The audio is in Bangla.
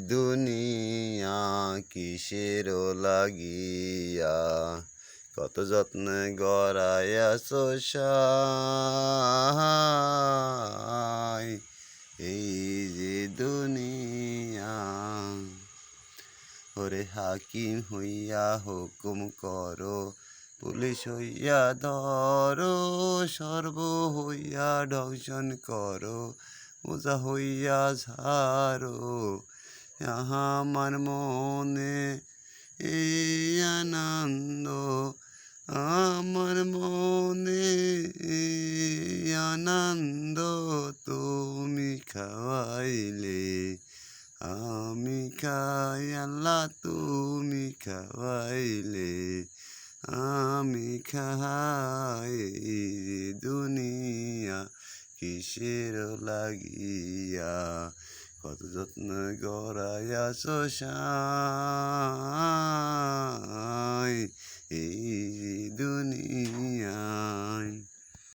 দুনিয়া কিসের লাগিয়া কত যত্নে গড়াইয়াছো সাই এই যে দুনিয়া ওরে হাকিম হইয়া হুকুম করো পুলিশ হইয়া ধরো সর্ব হইয়া দংশন করো ওজা হইয়া ঝাড়ো আমার মনে এই আনন্দ আমার মনে এই আনন্দ তুমি খাওয়াইলে আমি খাই আল্লাহ তুমি খাওয়াইলে আমি খাই দুনিয়া কিসের লাগিয়া কত যত্ন গড়াইয়াছো